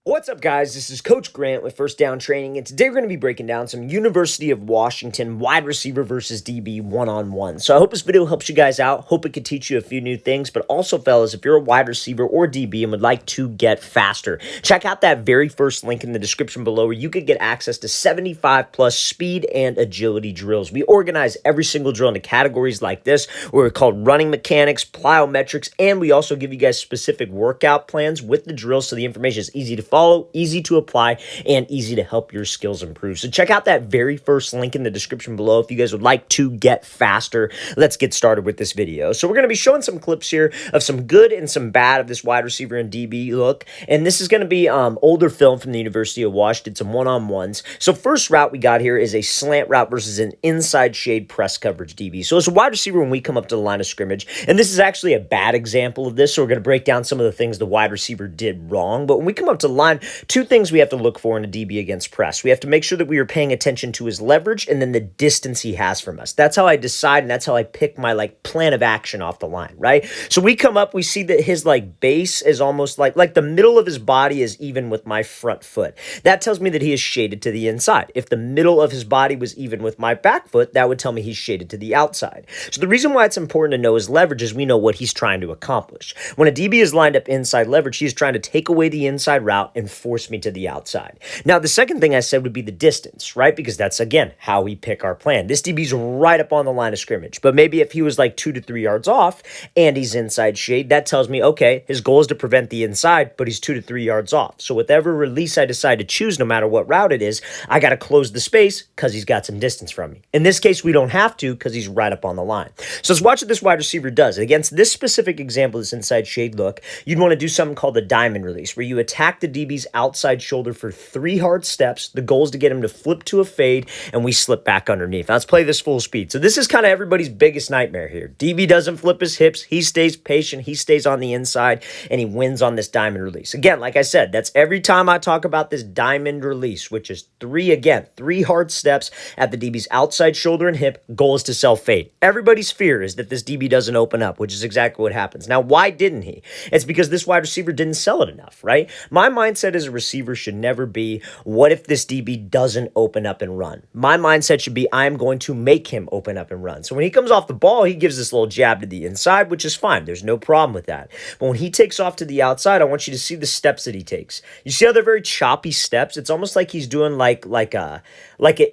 What's up, guys? This is Coach Grant with First Down Training, and today we're going to be breaking down some University of Washington wide receiver versus DB one-on-one. So I hope this video helps you guys out. Hope it could teach you a few new things, but also, fellas, if you're a wide receiver or DB and would like to get faster, check out that very first link in the description below where you could get access to 75 plus speed and agility drills. We organize every single drill into categories like this, where we're called running mechanics, plyometrics, and we also give you guys specific workout plans with the drills so the information is easy to follow, easy to apply, and easy to help your skills improve. So check out that very first link in the description below if you guys would like to get faster. Let's get started with this video. So we're going to be showing some clips here of some good and some bad of this wide receiver and DB look, and this is going to be older film from the University of Washington, some one-on-ones. So first route we got here is a slant route versus an inside shade press coverage DB. So as a wide receiver, when we come up to the line of scrimmage, and this is actually a bad example of this, so we're going to break down some of the things the wide receiver did wrong, but when we come up to the line, two things we have to look for in a DB against press. We have to make sure that we are paying attention to his leverage and then the distance he has from us. That's how I decide, and that's how I pick my plan of action off the line, right? So we come up, we see that his base is almost like the middle of his body is even with my front foot. That tells me that he is shaded to the inside. If the middle of his body was even with my back foot, that would tell me he's shaded to the outside. So the reason why it's important to know his leverage is we know what he's trying to accomplish. When a DB is lined up inside leverage, he's trying to take away the inside route and force me to the outside. Now, the second thing I said would be the distance, right? Because that's, again, how we pick our plan. This DB's right up on the line of scrimmage, but maybe if he was 2 to 3 yards off and he's inside shade, that tells me, okay, his goal is to prevent the inside, but he's 2 to 3 yards off. So whatever release I decide to choose, no matter what route it is, I got to close the space because he's got some distance from me. In this case, we don't have to because he's right up on the line. So let's watch what this wide receiver does. Against this specific example, this inside shade look, you'd want to do something called the diamond release, where you attack the DB's outside shoulder for 3 hard steps. The goal is to get him to flip to a fade, and we slip back underneath. Now, let's play this full speed. So this is kind of everybody's biggest nightmare here. DB doesn't flip his hips. He stays patient. He stays on the inside, and he wins on this diamond release. Again, like I said, that's every time I talk about this diamond release, which is 3 hard steps at the DB's outside shoulder and hip. Goal is to self-fade. Everybody's fear is that this DB doesn't open up, which is exactly what happens. Now, why didn't he? It's because this wide receiver didn't sell it enough, right? My mindset as a receiver should never be, what if this DB doesn't open up and run? My mindset should be, I'm going to make him open up and run. So when he comes off the ball, he gives this little jab to the inside, which is fine. There's no problem with that. But when he takes off to the outside, I want you to see the steps that he takes. You see how they're very choppy steps? It's almost like he's doing like a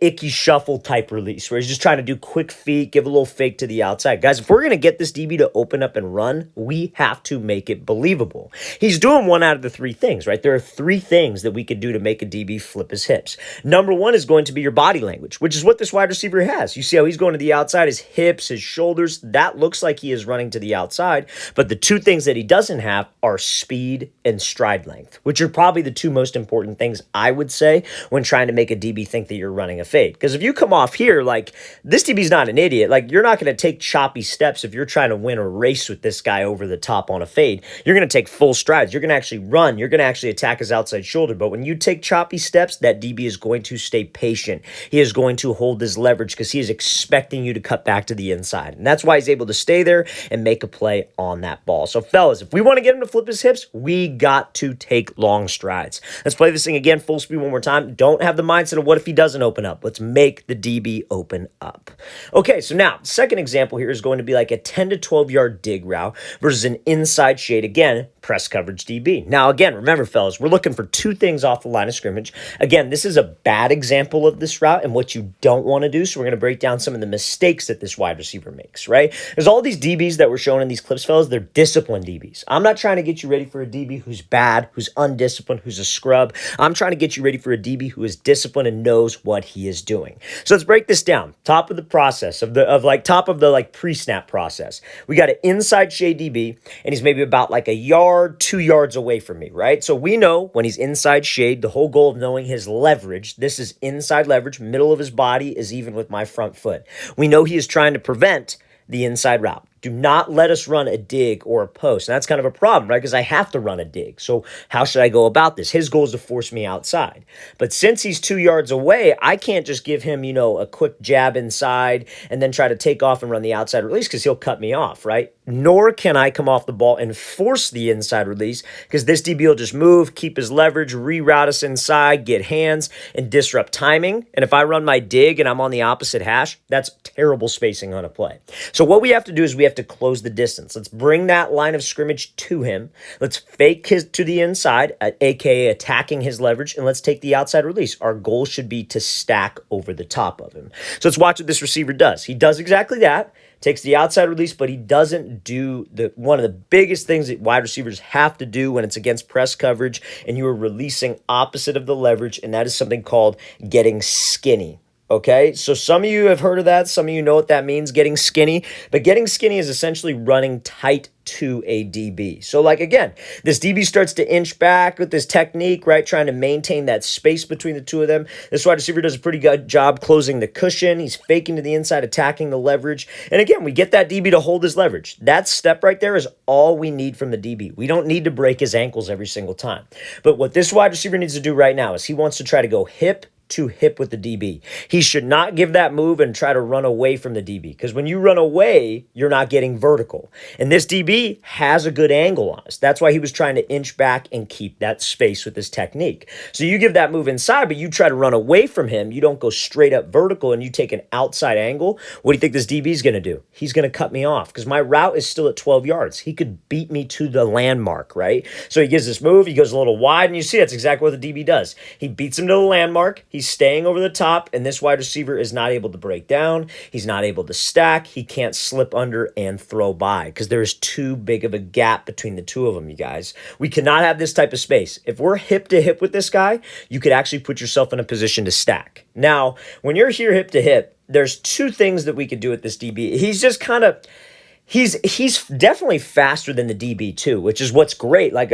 icky shuffle type release, where he's just trying to do quick feet, give a little fake to the outside. Guys, if we're going to get this DB to open up and run, we have to make it believable. He's doing one out of the 3 things, right? There are 3 things that we could do to make a DB flip his hips. Number 1 is going to be your body language, which is what this wide receiver has. You see how he's going to the outside, his hips, his shoulders. That looks like he is running to the outside. But the 2 things that he doesn't have are speed and stride length, which are probably the 2 most important things, I would say, when trying to make a DB think that you're running a fade. Because if you come off here, this DB's not an idiot. You're not going to take choppy steps if you're trying to win a race with this guy over the top on a fade. You're going to take full strides. You're going to actually run. You're going to actually attack his outside shoulder. But when you take choppy steps, that DB is going to stay patient. He is going to hold his leverage because he is expecting you to cut back to the inside. And that's why he's able to stay there and make a play on that ball. So fellas, if we want to get him to flip his hips, we got to take long strides. Let's play this thing again, full speed one more time. Don't have the mindset of what if he doesn't open up. Let's make the DB open up. Okay, so now, second example here is going to be like a 10 to 12 yard dig route versus an inside shade, again, press coverage DB. Now, again, remember, fellas, we're looking for 2 things off the line of scrimmage. Again, this is a bad example of this route and what you don't want to do, so we're going to break down some of the mistakes that this wide receiver makes, right? There's all these DBs that we're showing in these clips, fellas. They're disciplined DBs. I'm not trying to get you ready for a DB who's bad, who's undisciplined, who's a scrub. I'm trying to get you ready for a DB who is disciplined and knows what he is doing. So let's break this down. Top of the process, top of the pre-snap process. We got an inside shade DB, and he's maybe about a yard, 2 yards away from me, right? So we know when he's inside shade, the whole goal of knowing his leverage, this is inside leverage, middle of his body is even with my front foot. We know he is trying to prevent the inside route. Do not let us run a dig or a post. And that's kind of a problem, right? Because I have to run a dig. So how should I go about this? His goal is to force me outside. But since he's 2 yards away, I can't just give him, a quick jab inside and then try to take off and run the outside release because he'll cut me off, right? nor can I come off the ball and force the inside release because this DB will just move, keep his leverage, reroute us inside, get hands, and disrupt timing. And if I run my dig and I'm on the opposite hash, that's terrible spacing on a play. So what we have to do is we have to close the distance. Let's bring that line of scrimmage to him. Let's fake his to the inside, aka attacking his leverage, and let's take the outside release. Our goal should be to stack over the top of him. So let's watch what this receiver does. He does exactly that. Takes the outside release, but he doesn't do one of the biggest things that wide receivers have to do when it's against press coverage and you are releasing opposite of the leverage, and that is something called getting skinny. Okay, so some of you have heard of that. Some of you know what that means, getting skinny. But getting skinny is essentially running tight to a DB. So like, again, this DB starts to inch back with this technique, right? Trying to maintain that space between the two of them. This wide receiver does a pretty good job closing the cushion. He's faking to the inside, attacking the leverage. And again, we get that DB to hold his leverage. That step right there is all we need from the DB. We don't need to break his ankles every single time. But what this wide receiver needs to do right now is he wants to try to go hip to hip with the DB. He should not give that move and try to run away from the DB, because when you run away, you're not getting vertical. And this DB has a good angle on us. That's why he was trying to inch back and keep that space with this technique. So you give that move inside, but you try to run away from him. You don't go straight up vertical and you take an outside angle. What do you think this DB is going to do? He's going to cut me off because my route is still at 12 yards. He could beat me to the landmark, right? So he gives this move. He goes a little wide, and you see that's exactly what the DB does. He beats him to the landmark. He's staying over the top, and this wide receiver is not able to break down. He's not able to stack. He can't slip under and throw by because there is too big of a gap between the two of them, you guys. We cannot have this type of space. If we're hip to hip with this guy, you could actually put yourself in a position to stack. Now, when you're here hip to hip, there's two things that we could do with this DB. He's just kind of... He's definitely faster than the DB too, which is what's great. Like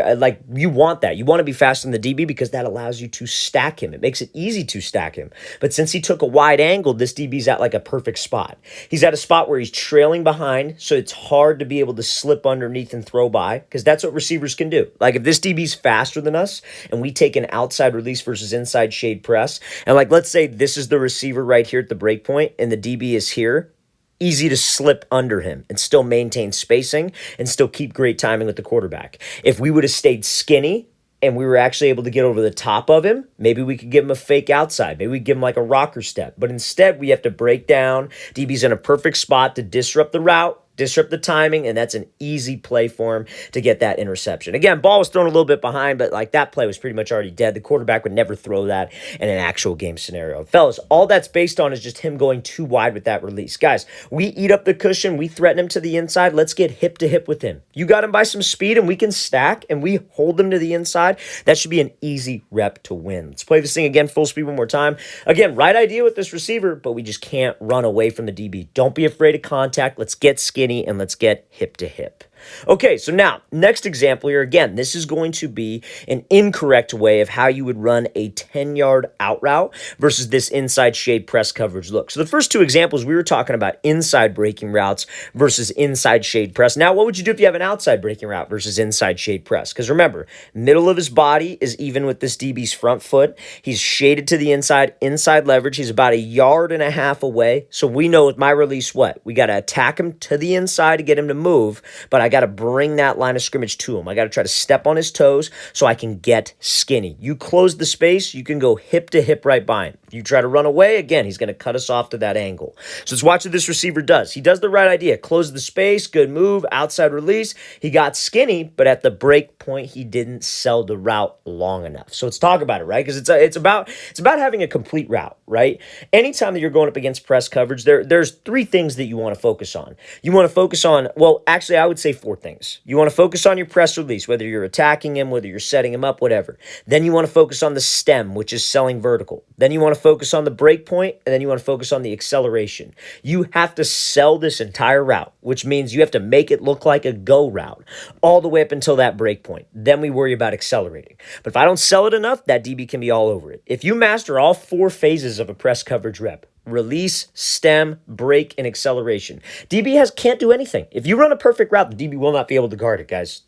you want that. You want to be faster than the DB because that allows you to stack him. It makes it easy to stack him. But since he took a wide angle, this DB's at like a perfect spot. He's at a spot where he's trailing behind, so it's hard to be able to slip underneath and throw by because that's what receivers can do. Like if this DB's faster than us and we take an outside release versus inside shade press, and like let's say this is the receiver right here at the break point and the DB is here, easy to slip under him and still maintain spacing and still keep great timing with the quarterback. If we would have stayed skinny and we were actually able to get over the top of him, maybe we could give him a fake outside. Maybe we give him like a rocker step. But instead, we have to break down. DB's in a perfect spot to disrupt the route, disrupt the timing, and that's an easy play for him to get that interception. Again, ball was thrown a little bit behind, but like that play was pretty much already dead. The quarterback would never throw that in an actual game scenario. Fellas, all that's based on is just him going too wide with that release. Guys, we eat up the cushion. We threaten him to the inside. Let's get hip to hip with him. You got him by some speed and we can stack and we hold him to the inside. That should be an easy rep to win. Let's play this thing again, full speed one more time. Again, right idea with this receiver, but we just can't run away from the DB. Don't be afraid of contact. Let's get skinny and let's get hip to hip. Okay, so now, next example here. Again, this is going to be an incorrect way of how you would run a 10-yard out route versus this inside shade press coverage look. So the first two examples, we were talking about inside breaking routes versus inside shade press. Now, what would you do if you have an outside breaking route versus inside shade press? Because remember, middle of his body is even with this DB's front foot. He's shaded to the inside leverage. He's about 1.5 yards away. So we know with my release, what? We got to attack him to the inside to get him to move, but I got to bring that line of scrimmage to him. I got to try to step on his toes so I can get skinny. You close the space, you can go hip to hip right by him. If you try to run away, again, he's going to cut us off to that angle. So let's watch what this receiver does. He does the right idea. Close the space, good move, outside release. He got skinny, but at the break point, he didn't sell the route long enough. So let's talk about it, right? Because it's about having a complete route, right? Anytime that you're going up against press coverage, there's three things that you want to focus on. You want to focus on, well, actually, I would say 4 things. You want to focus on your press release, whether you're attacking him, whether you're setting him up, whatever. Then you want to focus on the stem, which is selling vertical. Then you want to focus on the break point, and then you want to focus on the acceleration. You have to sell this entire route, which means you have to make it look like a go route all the way up until that break point. Then we worry about accelerating. But if I don't sell it enough, that DB can be all over it. If you master all 4 phases of a press coverage rep, release, stem, break, and acceleration. DB can't do anything. If you run a perfect route, the DB will not be able to guard it, guys.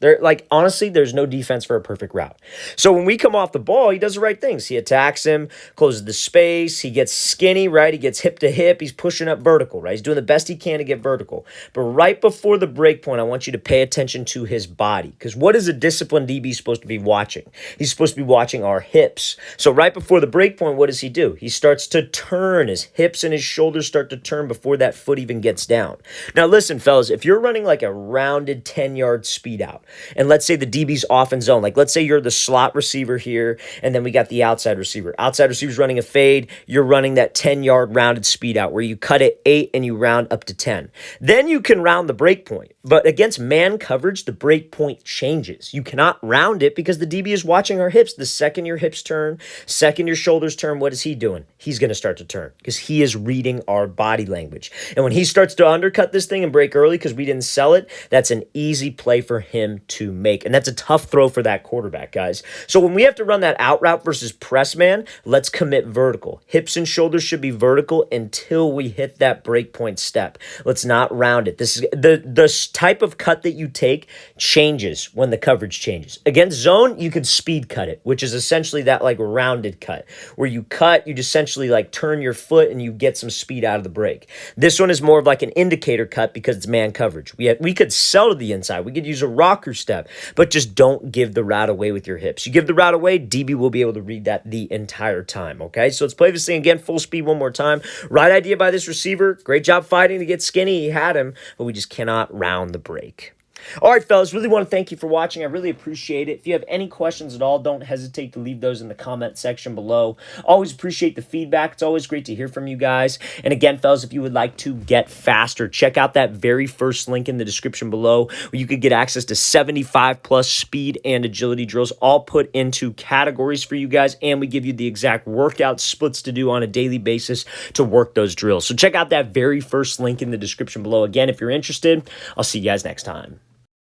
Honestly, there's no defense for a perfect route. So when we come off the ball, he does the right things. He attacks him, closes the space, he gets skinny, right? He gets hip to hip, he's pushing up vertical, right? He's doing the best he can to get vertical. But right before the break point, I want you to pay attention to his body, because what is a disciplined DB supposed to be watching? He's supposed to be watching our hips. So right before the break point, what does he do? He starts to turn. His hips and his shoulders start to turn before that foot even gets down. Now listen, fellas, if you're running like a rounded 10-yard speed out, and let's say the DB's off in zone, like let's say you're the slot receiver here, and then we got the outside receiver. Outside receiver's running a fade, you're running that 10-yard rounded speed out where you cut it 8 and you round up to 10. Then you can round the break point. But against man coverage, the break point changes. You cannot round it because the DB is watching our hips. The second your hips turn, second your shoulders turn, what is he doing? He's going to start to turn because he is reading our body language. And when he starts to undercut this thing and break early because we didn't sell it, that's an easy play for him to make. And that's a tough throw for that quarterback, guys. So when we have to run that out route versus press man, let's commit vertical. Hips and shoulders should be vertical until we hit that break point step. Let's not round it. This is the type of cut that you take changes when the coverage changes. Against zone, you could speed cut it, which is essentially that like rounded cut where you cut, you essentially like turn your foot and you get some speed out of the break. This one is more of like an indicator cut because it's man coverage. We could sell to the inside. We could use a rocker step, but just don't give the route away with your hips. You give the route away, DB will be able to read that the entire time, okay? So let's play this thing again, full speed one more time. Right idea by this receiver. Great job fighting to get skinny. He had him, but we just cannot round the break. All right, fellas, really want to thank you for watching. I really appreciate it. If you have any questions at all, don't hesitate to leave those in the comment section below. Always appreciate the feedback. It's always great to hear from you guys. And again, fellas, if you would like to get faster, check out that very first link in the description below where you could get access to 75 plus speed and agility drills all put into categories for you guys. And we give you the exact workout splits to do on a daily basis to work those drills. So check out that very first link in the description below. Again, if you're interested, I'll see you guys next time.